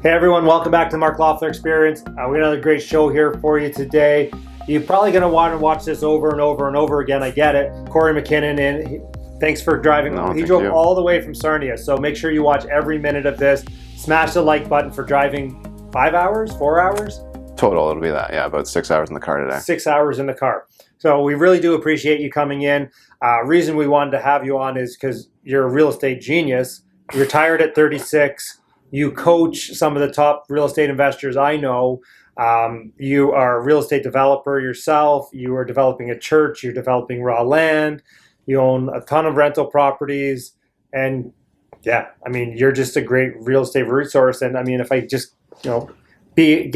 Hey everyone, welcome back to the Mark Loeffler Experience. We got another great show here for you today. You're probably going to want to watch this over and over and over again. I get it. Kory MacKinnon, thanks for driving. He drove all the way from Sarnia, so make sure you watch every minute of this. Smash the like button for driving 5 hours, 4 hours? Total, it'll be that. Yeah, about 6 hours in the car today. 6 hours in the car. So we really do appreciate you coming in. Reason we wanted to have you on is because you're a real estate genius. You're retired at 36. You coach some of the top real estate investors I know. You are a real estate developer yourself. You are developing a church. You're developing raw land. You own a ton of rental properties. And yeah, I mean, you're just a great real estate resource. And I mean, if I just, be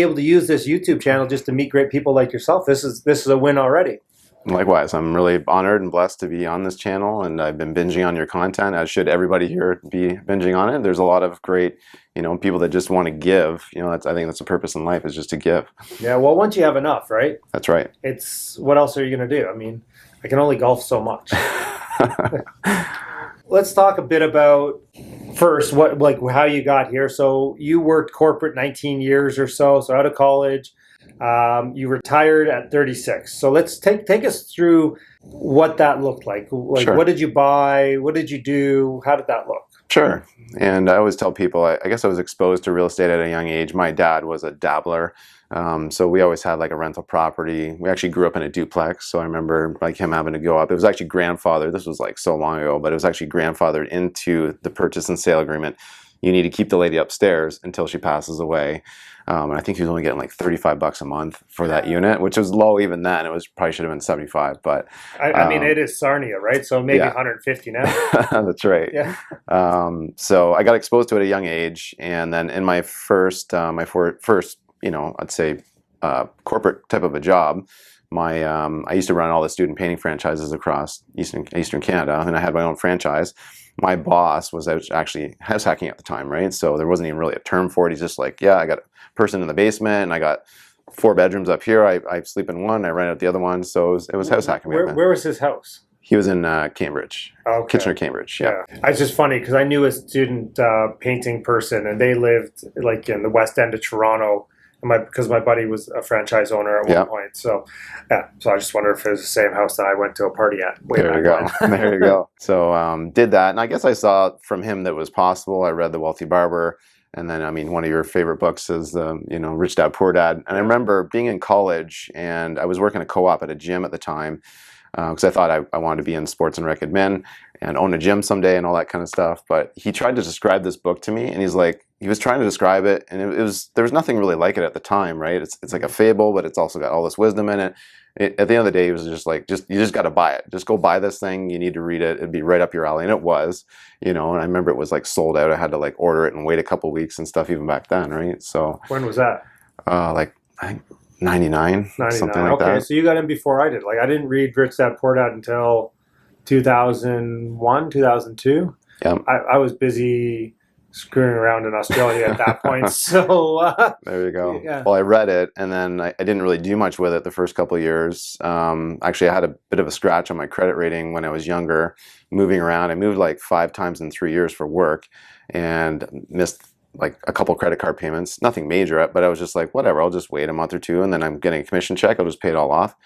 able to use this YouTube channel just to meet great people like yourself, this is a win already. Likewise, I'm really honored and blessed to be on this channel, and I've been binging on your content, as should everybody here be binging on it. There's a lot of great, people that just want to give. I think that's the purpose in life, is just to give. Yeah, well, once you have enough, right? That's right. What else are you going to do? I mean, I can only golf so much. Let's talk a bit about first how you got here. So you worked corporate 19 years or so out of college. You retired at 36. So let's take us through what that looked like. Sure. What did you buy? What did you do? How did that look? Sure. And I always tell people, I guess I was exposed to real estate at a young age. My dad was a dabbler. So we always had like a rental property. We actually grew up in a duplex. So I remember him having to go up. It was actually grandfathered. This was like so long ago, but it was actually grandfathered into the purchase and sale agreement. You need to keep the lady upstairs until she passes away. And I think he was only getting like $35 a month for that unit, which was low even then. It was probably should have been 75, but I mean, it is Sarnia, right? So maybe 150 now. That's right. Yeah. So I got exposed to it at a young age, and then in my first, I'd say corporate type of a job, I used to run all the student painting franchises across Eastern Canada, and I had my own franchise. My boss was actually house hacking at the time, right? So there wasn't even really a term for it. He's just like, yeah, I got a person in the basement, and I got 4 bedrooms up here. I sleep in one, I rent out the other one. So it was house hacking. Where was his house? He was in Cambridge, Kitchener, Cambridge. Yeah. It's just funny because I knew a student painting person, and they lived like in the west end of Toronto. Because my buddy was a franchise owner at one point. So, so I just wonder if it was the same house that I went to a party at. There you go. There you go. So did that. And I guess I saw from him that it was possible. I read The Wealthy Barber. And then, I mean, one of your favorite books is Rich Dad, Poor Dad. And I remember being in college, and I was working a co-op at a gym at the time, because I thought I wanted to be in sports and rec admin and own a gym someday and all that kind of stuff. But he tried to describe this book to me, and he was trying to describe it, and there was nothing really like it at the time, right? It's like a fable, but it's also got all this wisdom in it. At the end of the day, he was just like, you just got to buy it. Just go buy this thing. You need to read it. It'd be right up your alley, and it was, and I remember it was like sold out. I had to like order it and wait a couple weeks and stuff even back then, right? So when was that? I think 99, something like that. Okay, so you got in before I did. Like, I didn't read Rich Dad, Poor Dad until 2001, 2002. Yeah. I was busy screwing around in Australia at that point. So there you go. Yeah. Well, I read it, and then I didn't really do much with it the first couple of years. Actually, I had a bit of a scratch on my credit rating when I was younger, moving around. I moved like 5 times in 3 years for work, and missed like a couple credit card payments. Nothing major, but I was just like, whatever, I'll just wait a month or two, and then I'm getting a commission check. I'll just pay it all off.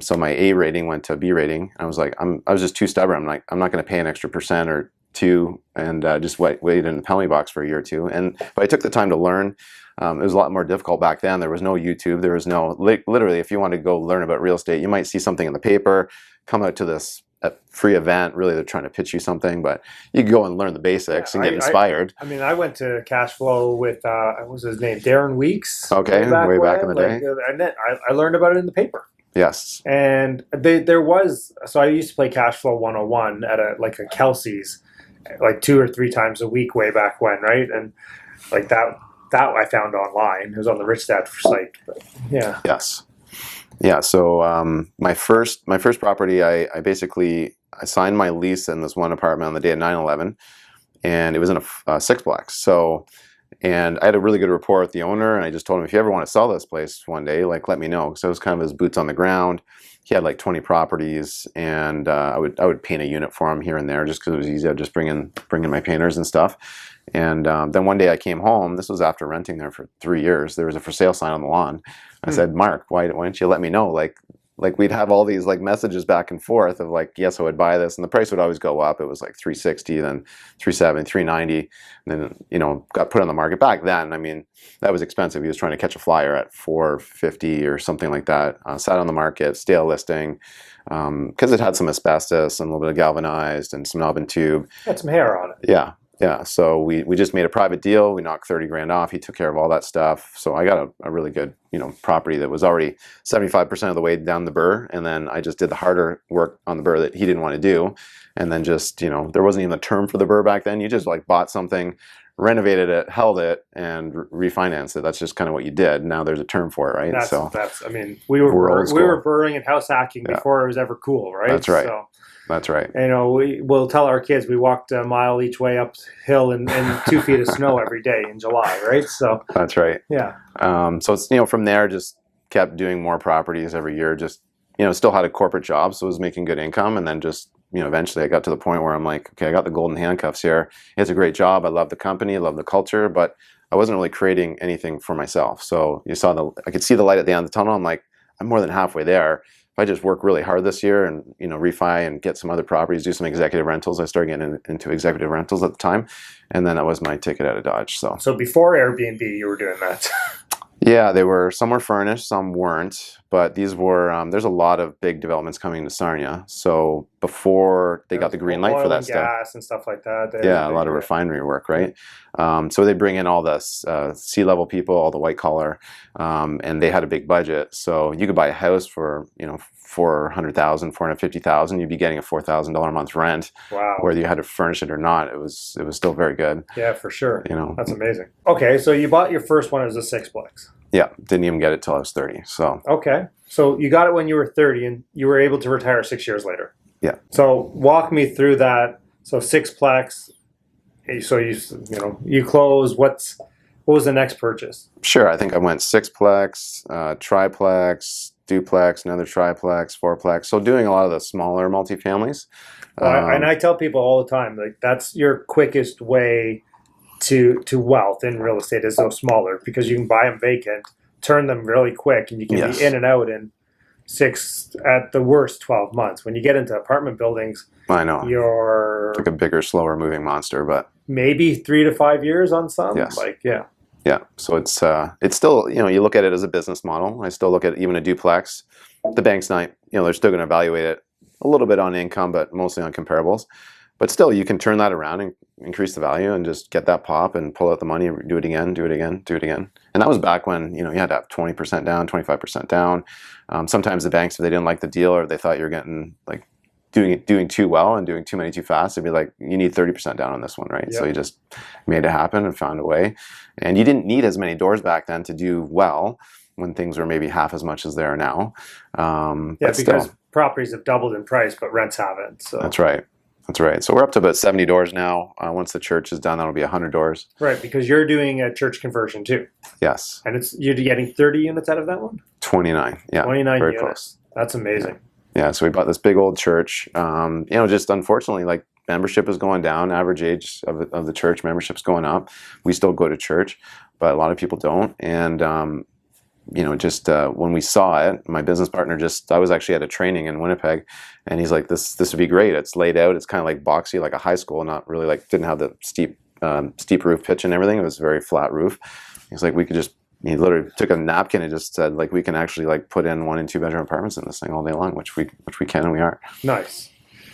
So my A rating went to B rating. I was like, I was just too stubborn. I'm like, I'm not going to pay an extra % or 2 and just wait in the penalty box for a year or two. But I took the time to learn. It was a lot more difficult back then. There was no YouTube. There was no, literally, if you wanted to go learn about real estate, you might see something in the paper, come out to this free event. Really, they're trying to pitch you something, but you can go and learn the basics and get inspired. I mean, I went to Cash Flow with, what was his name? Darren Weeks. Okay, way back in the day. And then I learned about it in the paper. Yes. And so I used to play Cash Flow 101 at a Kelsey's, like 2 or 3 times a week way back when, right? And like that I found online. It was on the Rich Dad site. But yeah. Yes. Yeah. So my first property, I signed my lease in this one apartment on the day of 9/11, and it was in a 6-plex. So, and I had a really good rapport with the owner, and I just told him, if you ever want to sell this place one day, like, let me know, because I was kind of his boots on the ground. he had like 20 properties, and I would paint a unit for him here and there just because it was easy. I'd just bring in my painters and stuff. And then one day I came home. This was after renting there for 3 years. There was a for sale sign on the lawn. I said, Mark, why don't you let me know? Like we'd have all these like messages back and forth of like, yes, I would buy this, and the price would always go up. It was like 360, then 370, 390, and then got put on the market. Back then, I mean, that was expensive. He was trying to catch a flyer at 450 or something like that. Sat on the market, stale listing, because it had some asbestos and a little bit of galvanized and some knob and tube. Had some hair on it. Yeah. So we just made a private deal. We knocked 30 grand off. He took care of all that stuff. So I got a really good, property that was already 75% of the way down the BRRRR. And then I just did the harder work on the BRRRR that he didn't want to do. And then just, there wasn't even a term for the BRRRR back then. You just like bought something, renovated it, held it, and refinanced it. That's just kind of what you did. Now there's a term for it, right? I mean, we were BRRRRing and house hacking before it was ever cool, right? That's right. So, that's right. We'll tell our kids we walked a mile each way uphill in 2 feet of snow every day in July, right? So that's right. Yeah. So it's, from there, just kept doing more properties every year. Just, still had a corporate job, so I was making good income. And then just, eventually I got to the point where I'm like, okay, I got the golden handcuffs here. It's a great job. I love the company. I love the culture, but I wasn't really creating anything for myself. So I could see the light at the end of the tunnel. I'm like, I'm more than halfway there. If I just work really hard this year and refi and get some other properties, do some executive rentals. I started getting into executive rentals at the time, and then that was my ticket out of Dodge. So before Airbnb, you were doing that. Yeah, some were furnished, some weren't, but these were, there's a lot of big developments coming to Sarnia. So before they got the green light for that stuff. Gas and stuff like that. Yeah, a lot of refinery work, right? So they bring in all the C-level people, all the white collar, and they had a big budget. So you could buy a house for, $400,000, $450,000, you'd be getting a $4,000 a month rent. Wow. Whether you had to furnish it or not, it was still very good. Yeah, for sure. That's amazing. Okay, so you bought your first one as a sixplex. Yeah, didn't even get it till I was 30. So okay, so you got it when you were 30, and you were able to retire 6 years later. Yeah. So walk me through that. So sixplex. So you close. What was the next purchase? Sure, I think I went sixplex, triplex, duplex, another triplex, fourplex. So doing a lot of the smaller multifamilies. And I tell people all the time, like that's your quickest way to wealth in real estate is those smaller, because you can buy them vacant, turn them really quick, and you can be in and out in 6, at the worst, 12 months. When you get into apartment buildings, I know you're it's like a bigger, slower moving monster, but maybe 3 to 5 years on some. Yes. Yeah. So it's still, you look at it as a business model. I still look at even a duplex. The bank's not, they're still going to evaluate it a little bit on income, but mostly on comparables. But still, you can turn that around and increase the value and just get that pop and pull out the money, do it again, do it again, do it again. And that was back when, you had to have 20% down, 25% down. Sometimes the banks, if they didn't like the deal or they thought you're getting like doing too well and doing too many too fast, they'd be like, you need 30% down on this one, right? Yep. So you just made it happen and found a way. And you didn't need as many doors back then to do well when things were maybe half as much as they are now. Because properties have doubled in price, but rents haven't. So That's right. So we're up to about 70 doors now. Once the church is done, that'll be 100 doors. Right, because you're doing a church conversion too. Yes. And you're getting 30 units out of that one? 29. Yeah. 29 very units. Close. That's amazing. Yeah. So we bought this big old church. Just unfortunately, like membership is going down. Average age of the church membership's going up. We still go to church, but a lot of people don't. And when we saw it, my business partner I was actually at a training in Winnipeg, and he's like, this would be great. It's laid out. It's kind of like boxy, like a high school, not really didn't have the steep roof pitch and everything. It was a very flat roof. He's like, he literally took a napkin and just said, like, we can actually like put in 1 and 2 bedroom apartments in this thing all day long, which we can, and we are. Nice.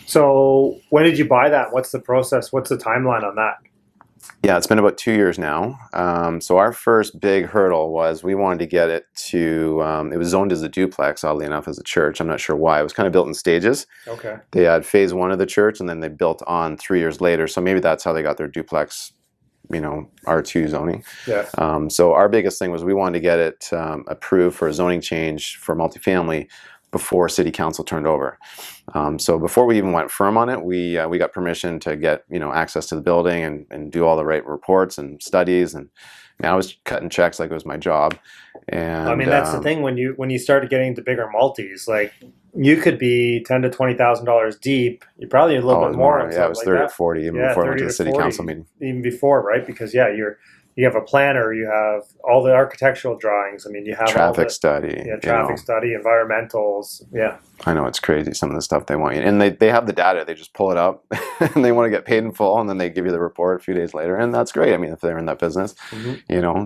So when did you buy that? What's the process? What's the timeline on that? Yeah, it's been about 2 years now. So our first big hurdle was we wanted to get it to, it was zoned as a duplex, oddly enough, as a church. I'm not sure why. It was kind of built in stages. Okay. They had phase 1 of the church, and then they built on 3 years later. So maybe that's how they got their duplex, R2 zoning. Yeah. So our biggest thing was we wanted to get it approved for a zoning change for multifamily before City Council turned over. So before we even went firm on it, we got permission to get access to the building and do all the right reports and studies, and I was cutting checks like it was my job. And I mean, that's the thing when you started getting into bigger multis, like you could be $10,000 to $20,000 deep. You probably a little bit more. Yeah, it was 30 to 40 even before I went to the City Council meeting. Even before, right? Because you have a planner, you have all the architectural drawings. I mean, you have traffic study. Yeah, traffic study, environmentals. Yeah. I know, it's crazy, some of the stuff they want you. And they have the data. They just pull it up and they want to get paid in full, and then they give you the report a few days later. And that's great. I mean, if they're in that business,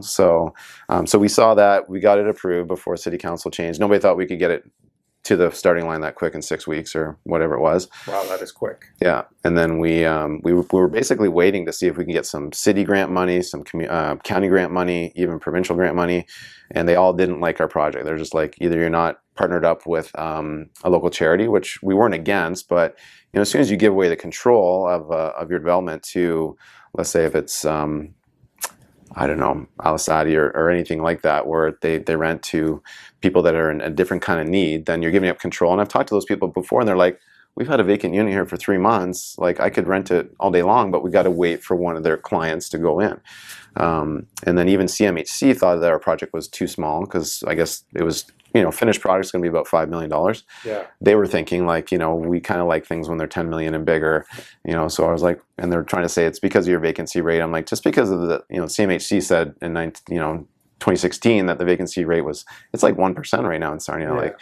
So we saw that. We got it approved before City Council changed. Nobody thought we could get it to the starting line that quick in 6 weeks or whatever it was. Wow, that is quick. Yeah, and then we were basically waiting to see if we can get some city grant money, some county grant money, even provincial grant money, and they all didn't like our project. They're just like, either you're not partnered up with a local charity, which we weren't against, but as soon as you give away the control of your development to, let's say if it's I don't know, Al-Asadi or anything like that, where they rent to people that are in a different kind of need, then you're giving up control. And I've talked to those people before, and they're like, we've had a vacant unit here for 3 months. Like, I could rent it all day long, but we got to wait for one of their clients to go in. And then even CMHC thought that our project was too small, because I guess it was, finished product's going to be about $5 million. Yeah. They were thinking like, we kind of like things when they're 10 million and bigger, so I was like, and they're trying to say it's because of your vacancy rate. I'm like, just because of the, CMHC said in 2016 that the vacancy rate it's like 1% right now in Sarnia. Like,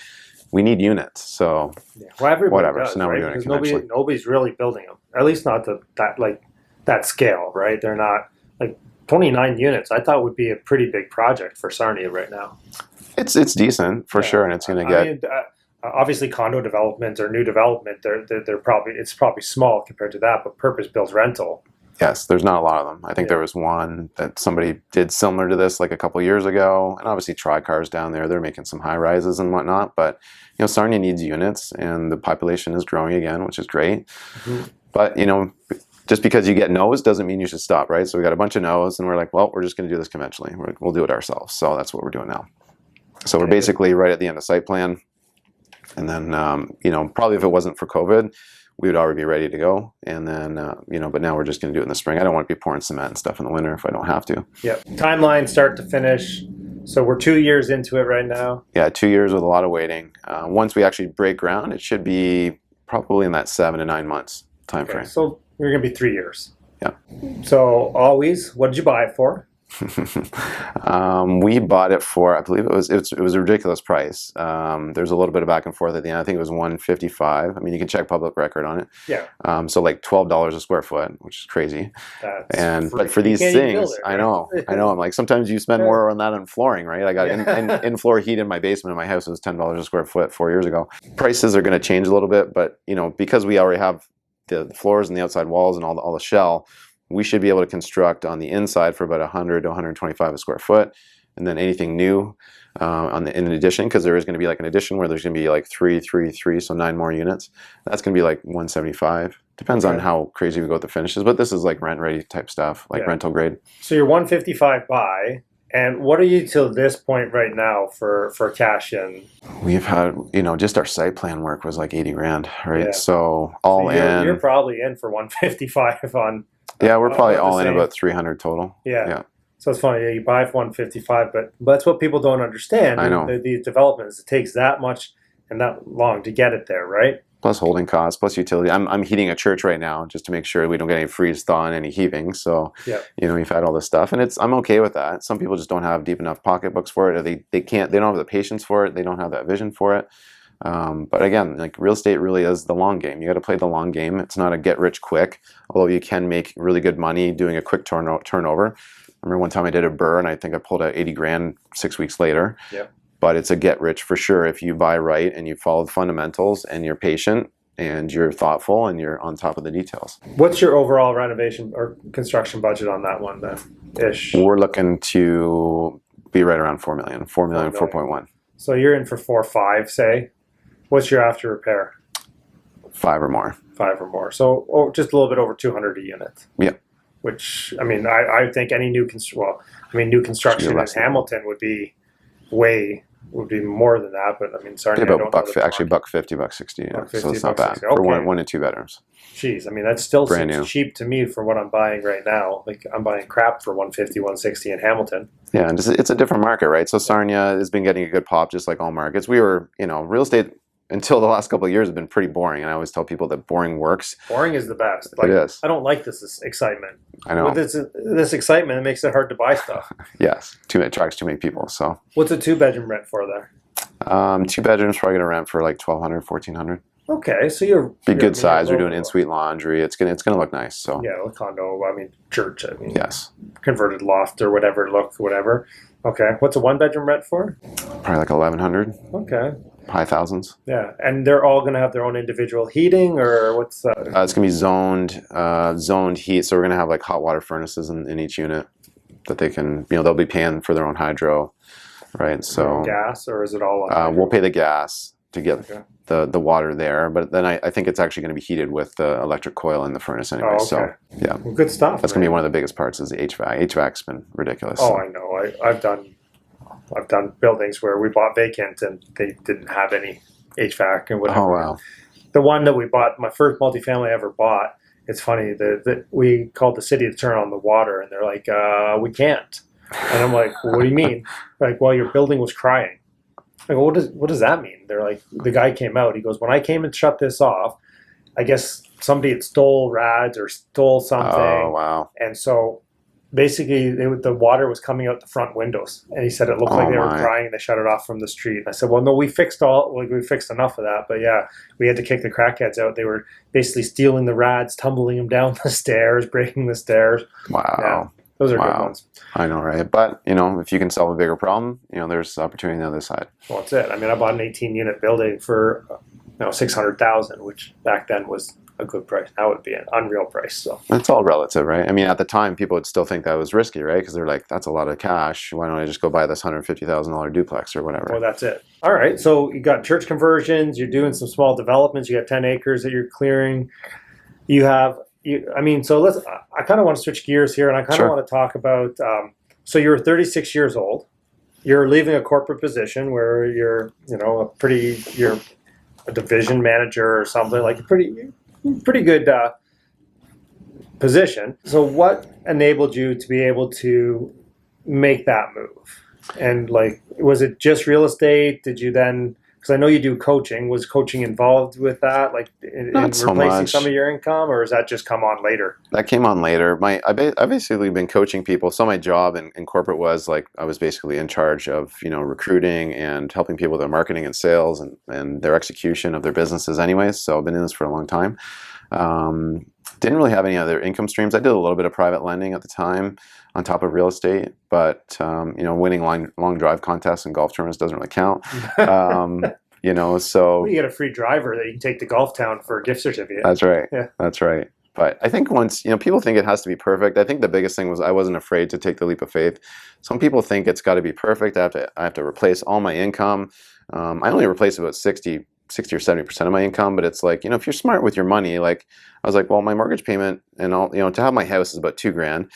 we need units. So well, whatever. Does, so now right? we're doing it Because conventionally. nobody's really building them. At least not that scale, right? They're not like 29 units. I thought would be a pretty big project for Sarnia right now. It's decent for sure, and it's going to get. I mean, obviously, condo development or new development, it's probably small compared to that, but purpose-built rental. Yes, there's not a lot of them. I think there was one that somebody did similar to this like a couple years ago, and obviously Tricar's down there. They're making some high rises and whatnot, but Sarnia needs units, and the population is growing again, which is great. Mm-hmm. But just because you get no's doesn't mean you should stop, right? So we got a bunch of no's, and we're like, well, we're just going to do this conventionally. We'll do it ourselves. So that's what we're doing now. So we're basically right at the end of site plan, and then probably if it wasn't for COVID, we would already be ready to go. And then but now we're just going to do it in the spring. I don't want to be pouring cement and stuff in the winter if I don't have to. Yep. Timeline start to finish. So we're 2 years into it right now. Yeah, 2 years with a lot of waiting. Once we actually break ground, it should be probably in that 7 to 9 months time frame. So we're going to be 3 years. Yeah. So always, what did you buy it for? We bought it for, I believe it was a ridiculous price. There's a little bit of back and forth at the end. I think it was $155. I mean, you can check public record on it. Yeah. So like $12 a square foot, which is crazy. But for these things, right? I know. I'm like, sometimes you spend more on that on flooring, right? I got in-floor heat in my basement in my house. It was $10 a square foot 4 years ago. Prices are going to change a little bit, but because we already have the floors and the outside walls and all the shell, we should be able to construct on the inside for about 100 to 125 a square foot, and then anything new in addition, because there is going to be like an addition where there's going to be like 3, so 9 more units. That's going to be like 175. Depends on how crazy we go with the finishes, but this is like rent ready type stuff, like rental grade. So you're 155 buy, and what are you till this point right now for cash in? We've had just our site plan work was like 80 grand, right? Yeah. So in, you're probably in for 155 on. Yeah, we're probably all in about 300 total. Yeah. So it's funny, you buy for 155, but that's what people don't understand. I know. These developments, it takes that much and that long to get it there, right? Plus holding costs, plus utility. I'm heating a church right now just to make sure we don't get any freeze thaw and any heaving. So, we've had all this stuff, and I'm okay with that. Some people just don't have deep enough pocketbooks for it, or they don't have the patience for it. They don't have that vision for it. But again, like, real estate really is the long game. You got to play the long game. It's not a get rich quick, although you can make really good money doing a quick turnover. I remember one time I did a BRRRR, and I think I pulled out 80 grand 6 weeks later. Yeah. But it's a get rich for sure if you buy right and you follow the fundamentals and you're patient and you're thoughtful and you're on top of the details. What's your overall renovation or construction budget on that one then, ish? We're looking to be right around 4 million, 4.1. So you're in for 4 or 5, say. What's your after repair? 5 or more. 5 or more. So just a little bit over 200 a unit. Yeah. Which, I mean, I think any new construction in Hamilton would be way would be more than that, but I mean, Sarnia, I About don't know the actually market. $150, $160. Yeah. $150, So it's not bad $160. for Okay. one and two bedrooms. Jeez, I mean, that still Brand seems new. cheap to me for what I'm buying right now. Like, I'm buying crap for 150, 160 in Hamilton. Yeah, and it's a different market, right? So Sarnia has been getting a good pop, just like all markets. We were, real estate until the last couple of years have been pretty boring, and I always tell people that boring works. Boring is the best. Like, It is. I don't like this excitement. I know. With this excitement, it makes it hard to buy stuff. Yes, attracts too many people. So What's a 2-bedroom rent for there? 2 bedrooms, probably gonna rent for like $1,200, $1,400. Okay, so you're Good size. We're doing local. in-suite laundry. It's gonna look nice. So Yeah, a condo. I mean, church. I mean, yes, converted loft or whatever look, whatever. Okay, what's a 1-bedroom rent for? probably like 1,100, Okay, high thousands. yeah, and they're all going to have their own individual heating, or what's? It's gonna be zoned heat. So we're gonna have like hot water furnaces in each unit that they can, they'll be paying for their own hydro, right? So gas, or is it all? we'll pay the gas to get Okay. the water there, but then I think it's actually going to be heated with the electric coil in the furnace anyway. Oh, okay. So yeah, Well, good stuff. that's going to be one of the biggest parts is the HVAC. HVAC's been ridiculous. Oh, so. I know. I've done buildings where we bought vacant and they didn't have any HVAC and whatever. Oh wow. The one that we bought, my first multifamily I ever bought. It's funny that we called the city to turn on the water, and they're like, "We can't." And I'm like, well, "What do you mean?" Like, "Well, your building was crying." I go, what does that mean? They're like, the guy came out. He goes, "When I came and shut this off, I guess somebody had stole rads or stole something." Oh wow. And so basically the water was coming out the front windows. And he said it looked like they were my. crying and they shut it off from the street. And I said, well, no, we fixed enough of that. But yeah, we had to kick the crackheads out. They were basically stealing the rads, tumbling them down the stairs, breaking the stairs. Wow. Yeah, those are good Wow. ones. I know, right? But if you can solve a bigger problem, there's opportunity on the other side. Well, that's it. I mean, I bought an 18-unit building for $600,000, which back then was a good price. Now it would be an unreal price. So It's all relative, right? I mean, at the time, people would still think that was risky, right? Because they're like, "That's a lot of cash. Why don't I just go buy this $150,000 duplex or whatever?" well, that's it. All right. So you got church conversions. You're doing some small developments. You got 10 acres that you're clearing. So I kind of want to switch gears here, and I kind of Sure. want to talk about. So you're 36 years old. You're leaving a corporate position where you're a division manager or something, like a pretty good position. So what enabled you to be able to make that move? And was it just real estate? Did you then? Because I know you do coaching. Was coaching involved with that, in Not so replacing much. some of your income, or does that just come on later? That came on later. I've basically been coaching people. So my job in corporate was I was basically in charge of recruiting and helping people with their marketing and sales and their execution of their businesses anyways. So I've been in this for a long time. Didn't really have any other income streams. I did a little bit of private lending at the time on top of real estate, but winning long drive contests and golf tournaments doesn't really count. So Well, you get a free driver that you can take to Golf Town for a gift certificate. that's right. Yeah. That's right. But I think once, people think it has to be perfect. I think the biggest thing was I wasn't afraid to take the leap of faith. Some people think it's got to be perfect. I have to replace all my income. I only replace about 60 or 70% of my income, but it's like, if you're smart with your money, I was like, well, my mortgage payment and all, to have my house is about $2,000.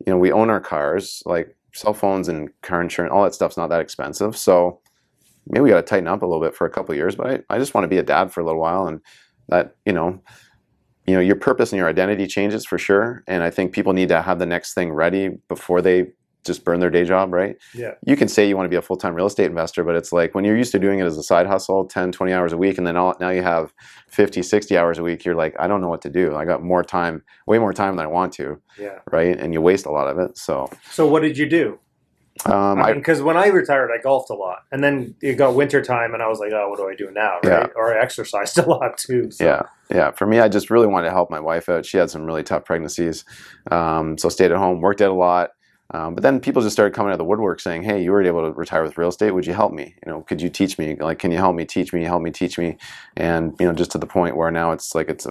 We own our cars, like cell phones and car insurance, all that stuff's not that expensive. So maybe we got to tighten up a little bit for a couple of years, but I just want to be a dad for a little while, and that, your purpose and your identity changes for sure. And I think people need to have the next thing ready before they just burn their day job, right? Yeah. You can say you want to be a full-time real estate investor, but it's like when you're used to doing it as a side hustle, 10, 20 hours a week, and then now you have 50, 60 hours a week, you're like, I don't know what to do. I got more time, way more time than I want to, Yeah. right? And you waste a lot of it. So what did you do? Because when I retired, I golfed a lot, and then it got winter time, and I was like, "Oh, what do I do now?" Right? Yeah. Or I exercised a lot too. So. Yeah. For me, I just really wanted to help my wife out. She had some really tough pregnancies, so stayed at home, worked out a lot. But then people just started coming out of the woodwork saying, "Hey, you were able to retire with real estate. Would you help me? Could you teach me? Can you help me teach me? Help me teach me?" And just to the point where now it's like it's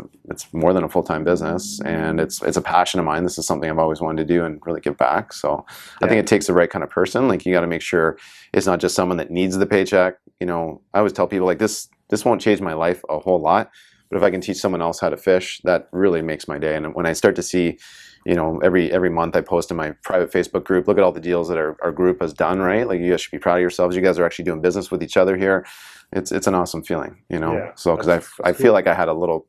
more than a full-time business, and it's a passion of mine. This is something I've always wanted to do and really give back. So I think it takes the right kind of person. You got to make sure it's not just someone that needs the paycheck. I always tell people this won't change my life a whole lot, But if I can teach someone else how to fish, that really makes my day. And when I start to see, you know, every month I post in my private Facebook group, look at all the deals that our group has done, right? Like, you guys should be proud of yourselves. You guys are actually doing business with each other here. It's an awesome feeling, you know. Yeah, so because I feel like I had a little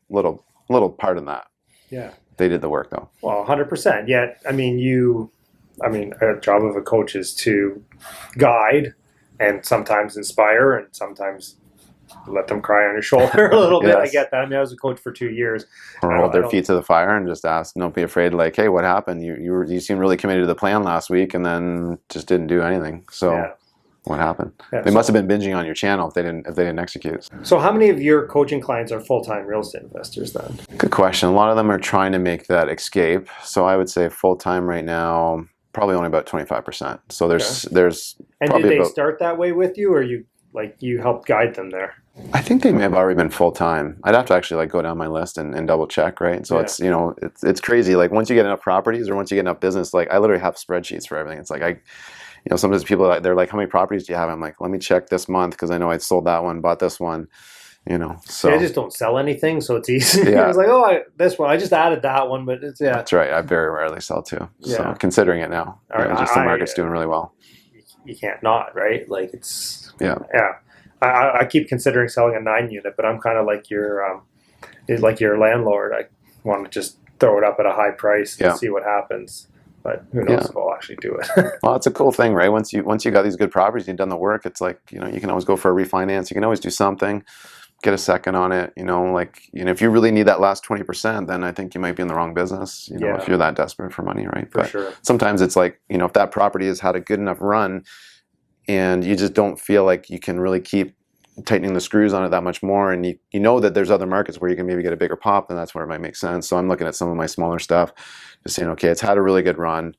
part in that. Yeah. They did the work though. Well, 100%. Yet, I mean, a job of a coach is to guide and sometimes inspire and sometimes let them cry on your shoulder a little bit. Yes. I get that. I mean, I was a coach for 2 years. Or hold their feet to the fire and just ask, don't be afraid, like, hey, what happened? You seemed really committed to the plan last week and then just didn't do anything. So what happened? Yeah, they must have been binging on your channel if they didn't execute. So how many of your coaching clients are full-time real estate investors then? Good question. A lot of them are trying to make that escape. So I would say full-time right now, probably only about 25%. So there's and probably did they start that way with you, or you helped guide them there? I think they may have already been full-time. I'd have to actually like go down my list and double check, right? So it's, you know, it's crazy. Like, once you get enough properties or once you get enough business, like, I literally have spreadsheets for everything. It's like, you know, sometimes people, they're like, how many properties do you have? I'm like, let me check this month because I know I sold that one, bought this one, you know. So I just don't sell anything, so it's easy. Yeah. I was like, this one, I just added that one, but it's, That's right. I very rarely sell too. So considering it now, just the market's doing really well. You can't not, right? Like, it's, yeah. I keep considering selling a 9-unit, but I'm kind of like your landlord. I want to just throw it up at a high price and see what happens. But who knows if I'll actually do it. Well, it's a cool thing, right? Once you got these good properties, you've done the work. It's like, you know, you can always go for a refinance. You can always do something, get a second on it. You know, like, you know, if you really need that last 20%, then I think you might be in the wrong business. You know, if you're that desperate for money, right? For sure. Sometimes it's like, you know, if that property has had a good enough run, and you just don't feel like you can really keep tightening the screws on it that much more, and you know that there's other markets where you can maybe get a bigger pop, then that's where it might make sense. So I'm looking at some of my smaller stuff, just saying, okay, it's had a really good run.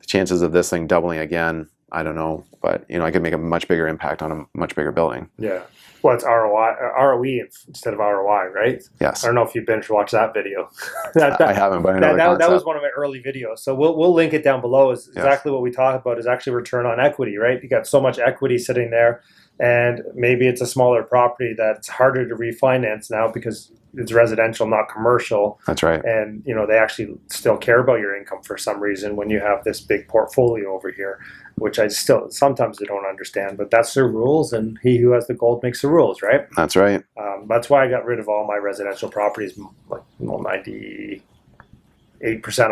The chances of this thing doubling again, I don't know, but, you know, I could make a much bigger impact on a much bigger building. Yeah. Well, it's ROE instead of ROI, right? Yes. I don't know if you binge watched that video. I haven't, but I know the concept. That was one of my early videos. So we'll link it down below. Is exactly what we talk about is actually return on equity, right? You got so much equity sitting there, and maybe it's a smaller property that's harder to refinance now because it's residential, not commercial. That's right. And, you know, they actually still care about your income for some reason when you have this big portfolio over here, which I still sometimes I don't understand, but that's their rules, and he who has the gold makes the rules, right? That's right. That's why I got rid of all my residential properties, like 98%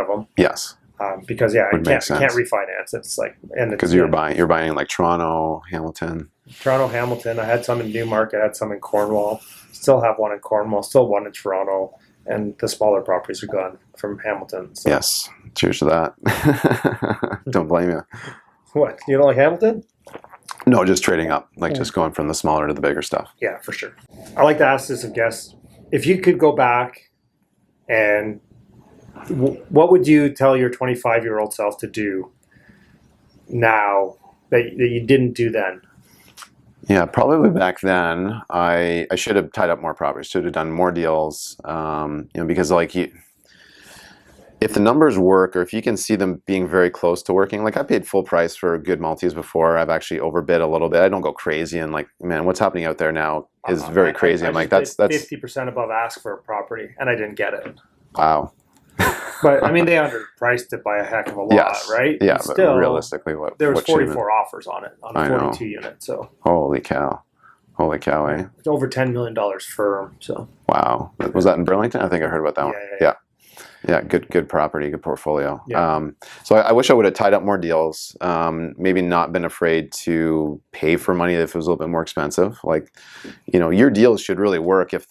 of them. Yes. Because I can't refinance. It's like, and because you're buying like Toronto, Hamilton. I had some in Newmarket, I had some in Cornwall. Still have one in Cornwall. Still one in Toronto, and the smaller properties are gone from Hamilton. So. Yes. Cheers to that. Don't blame you. What, you don't like Hamilton? No, just trading up, like just going from the smaller to the bigger stuff. Yeah, for sure. I like to ask this of guests: if you could go back, and what would you tell your 25-year-old self to do now that you didn't do then? Yeah, probably back then, I should have tied up more properties, should have done more deals, you know, because like if the numbers work, or if you can see them being very close to working, like I paid full price for good multis before. I've actually overbid a little bit. I don't go crazy and like, man, what's happening out there now is very crazy. I'm like, that's 50% above ask for a property, and I didn't get it. Wow. But I mean, they underpriced it by a heck of a lot, right? Yeah, but still, realistically, there was 44 offers on it on a 42 unit. So holy cow, eh? It's over $10 million firm. So wow, was that in Burlington? I think I heard about that one. Yeah. Yeah, good property, good portfolio. Yeah. So I wish I would have tied up more deals. Maybe not been afraid to pay for money if it was a little bit more expensive. Like, you know, your deals should really work if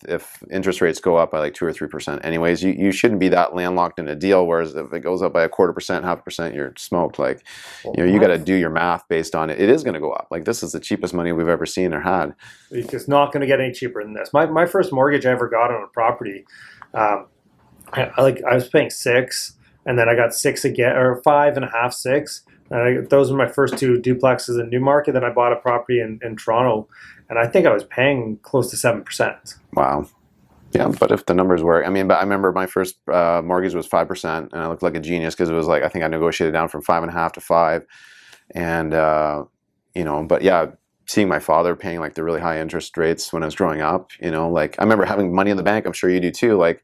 interest rates go up by like 2 or 3%. Anyways, you shouldn't be that landlocked in a deal. Whereas if it goes up by 1/4%, 0.5%, you're smoked. Like, you know, you got to do your math based on it. It is going to go up. Like, this is the cheapest money we've ever seen or had. It's not going to get any cheaper than this. My first mortgage I ever got on a property. I was paying 6, and then I got 6 again, or 5.5, 6. Those were my first 2 duplexes in Newmarket. Then I bought a property in Toronto, and I think I was paying close to 7%. Wow. Yeah, but if the numbers work, I mean, but I remember my first mortgage was 5%, and I looked like a genius because it was like, I think I negotiated down from 5.5 to 5, and you know, but yeah, seeing my father paying like the really high interest rates when I was growing up, like I remember having money in the bank. I'm sure you do too. Like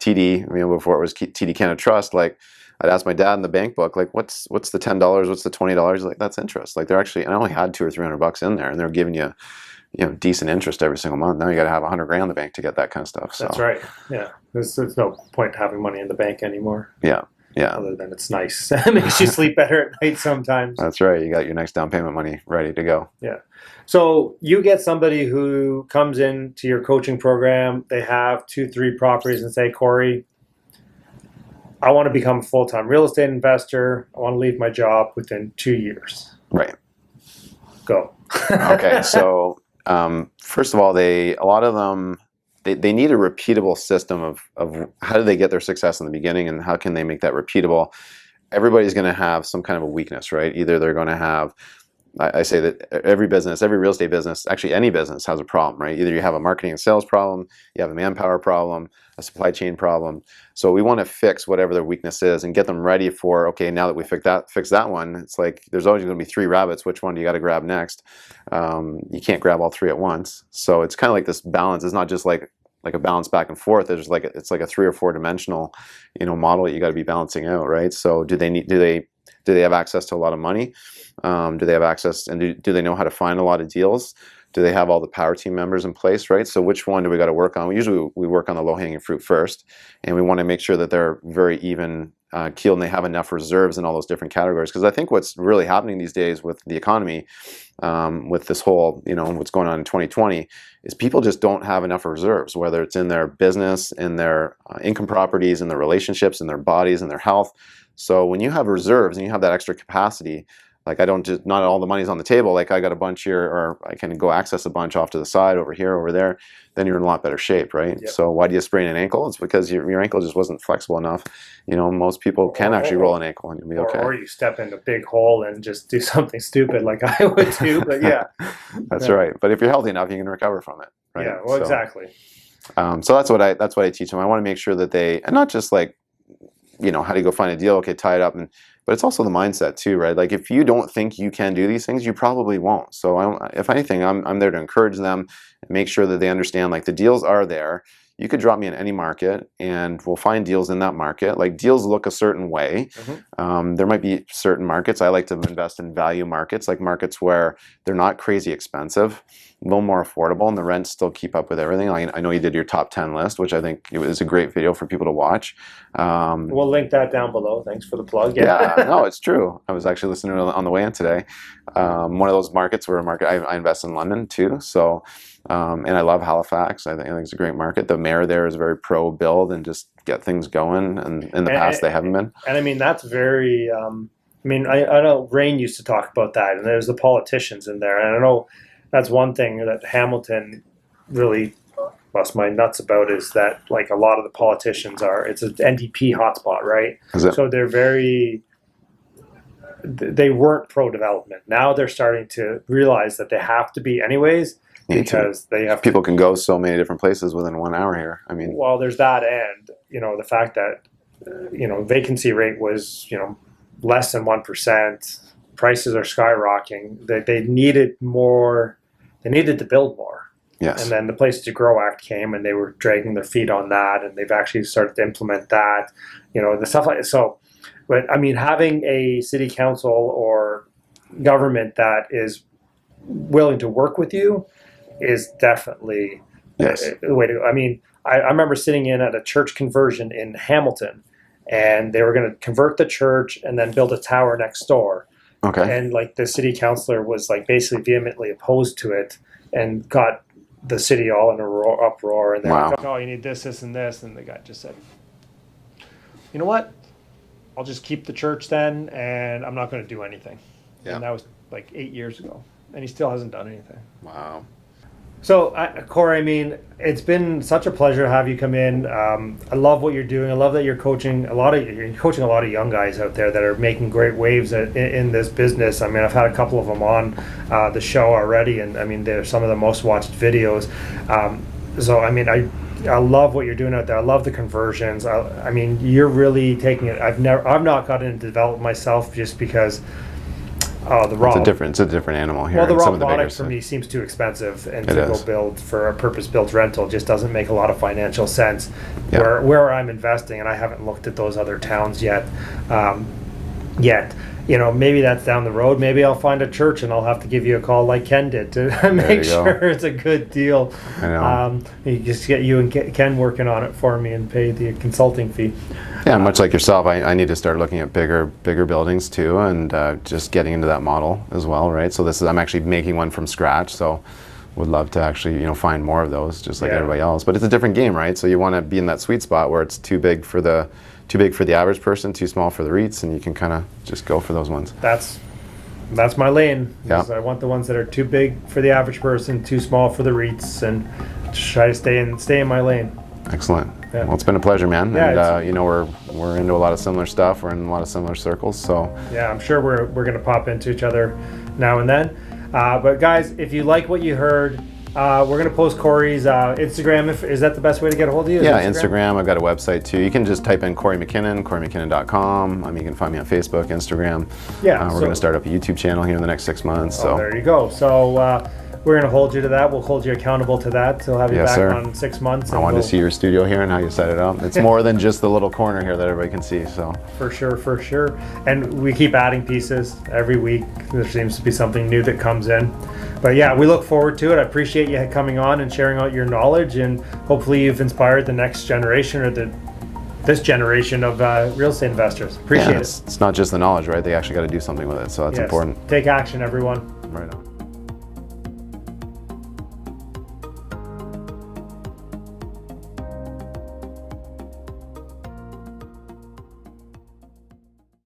TD, before it was TD Canada Trust, like I'd ask my dad in the bank book, like, what's the $10, what's the $20? Like, that's interest. Like, and I only had $200 or $300 in there, and they're giving you, decent interest every single month. Now you got to have $100,000 in the bank to get that kind of stuff. So. That's right. Yeah, there's no point having money in the bank anymore. Yeah. Other than it's nice, it makes you sleep better at night sometimes. That's right. You got your next down payment money ready to go. Yeah. So you get somebody who comes into your coaching program. They have 2-3 properties and say, Kory, I want to become a full-time real estate investor. I want to leave my job within 2 years. Right. Go. Okay. So first of all, a lot of them, they need a repeatable system of how do they get their success in the beginning and how can they make that repeatable. Everybody's going to have some kind of a weakness, right? Either they're going to have, I say that every real estate business, actually any business has a problem, right? Either you have a marketing and sales problem, you have a manpower problem, a supply chain problem. So we want to fix whatever their weakness is and get them ready for, okay, now that we fix that one, it's like there's always going to be 3 rabbits. Which one do you got to grab next? You can't grab all 3 at once. So it's kind of like this balance. It's not just like a balance back and forth. It's like a 3 or 4 dimensional, model that you got to be balancing out, right? So do they have access to a lot of money? Do they have access, and do they know how to find a lot of deals? Do they have all the power team members in place, right? So which one do we got to work on? Usually we work on the low-hanging fruit first, and we want to make sure that they're very even keeled and they have enough reserves in all those different categories. Because I think what's really happening these days with the economy, with this whole, what's going on in 2020, is people just don't have enough reserves, whether it's in their business, in their income properties, in their relationships, in their bodies, in their health. So when you have reserves and you have that extra capacity, like not all the money's on the table, like I got a bunch here, or I can go access a bunch off to the side, over here, over there, then you're in a lot better shape, right? Yep. So why do you sprain an ankle? It's because your ankle just wasn't flexible enough. Most people can actually roll an ankle and you'll be okay. Or you step in a big hole and just do something stupid like I would do, but yeah. That's right. But if you're healthy enough, you can recover from it, right? Yeah, well, exactly. So that's what I teach them. I want to make sure that and not just like, how do you go find a deal? Okay, tie it up. But it's also the mindset too, right? Like if you don't think you can do these things, you probably won't. So if anything, I'm there to encourage them and make sure that they understand like the deals are there. You could drop me in any market and we'll find deals in that market. Like deals look a certain way. Mm-hmm. There might be certain markets. I like to invest in value markets, like markets where they're not crazy expensive, a little more affordable, and the rents still keep up with everything. I know you did your top 10 list, which I think is a great video for people to watch. We'll link that down below. Thanks for the plug. Yeah, no, it's true. I was actually listening to it on the way in today. One of those markets where I invest in London too. So, and I love Halifax. I think it's a great market. The mayor there is very pro build and just get things going. And in the past, they haven't been. And I mean, that's very, I know Rain used to talk about that, and there's the politicians in there. And I know that's one thing that Hamilton really bust my nuts about is that like a lot of the politicians it's an NDP hotspot, right? So they weren't pro-development. Now they're starting to realize that they have to be anyways, because they have people can go so many different places within 1 hour here. I mean, well, there's that, and the fact that vacancy rate was less than 1%. Prices are skyrocketing. They needed more. They needed to build more. Yes. And then the Places to Grow Act came, and they were dragging their feet on that, and they've actually started to implement that. The stuff like so. But I mean, having a city council or government that is willing to work with you is definitely the way to go. I mean, I remember sitting in at a church conversion in Hamilton, and they were going to convert the church and then build a tower next door. Okay. And like the city councilor was like basically vehemently opposed to it and got the city all in a uproar. And they're like, oh, you need this, this, and this. And the guy just said, you know what? I'll just keep the church then, and I'm not going to do anything. Yeah. And that was like 8 years ago, and he still hasn't done anything. Wow. So, Kory, I mean, it's been such a pleasure to have you come in. I love what you're doing. I love that you're coaching a lot of young guys out there that are making great waves in this business. I mean, I've had a couple of them on the show already, and I mean, they're some of the most watched videos. So, I mean, I love what you're doing out there. I love the conversions. I mean, you're really taking it. I've not gotten into development myself just because Oh, the raw. It's a different animal here. Well, the and raw some of the bigger product for stuff. me seems too expensive, and It to is. go build for a purpose-built rental just doesn't make a lot of financial sense. Yeah. Where I'm investing, and I haven't looked at those other towns yet. You know, maybe that's down the road. Maybe I'll find a church and I'll have to give you a call like Ken did to make you go. sure it's a good deal. I know. You just get you and Ken working on it for me and pay the consulting fee. Yeah, much like yourself, I need to start looking at bigger buildings too, and just getting into that model as well, right? So I'm actually making one from scratch, so would love to actually find more of those, just like everybody else. But it's a different game, right? So you want to be in that sweet spot where it's too big for the average person, too small for the REITs, and you can kind of just go for those ones. That's my lane. Yeah. I want the ones that are too big for the average person, too small for the REITs, and try to stay in my lane. Excellent. Yeah. Well, it's been a pleasure, man. Yeah, and we're into a lot of similar stuff. We're in a lot of similar circles. So yeah, I'm sure we're gonna pop into each other now and then. But guys, if you like what you heard, we're gonna post Kory's Instagram. Is that the best way to get a hold of you? Yeah, Instagram. I've got a website too. You can just type in Kory MacKinnon, KoryMacKinnon.com. You can find me on Facebook, Instagram. Yeah, we're going to start up a YouTube channel here in the next 6 months. So there you go. So we're gonna hold you to that. We'll hold you accountable to that. So we'll have you Yes, back sir. on 6 months. I wanted to see your studio here and how you set it up. It's more than just the little corner here that everybody can see. So For sure. And we keep adding pieces every week. There seems to be something new that comes in. But yeah, we look forward to it. I appreciate you coming on and sharing out your knowledge, and hopefully you've inspired the next generation or this generation of real estate investors. Appreciate it. it's not just the knowledge, right? They actually got to do something with it. So that's Yes. important. Take action, everyone. Right on.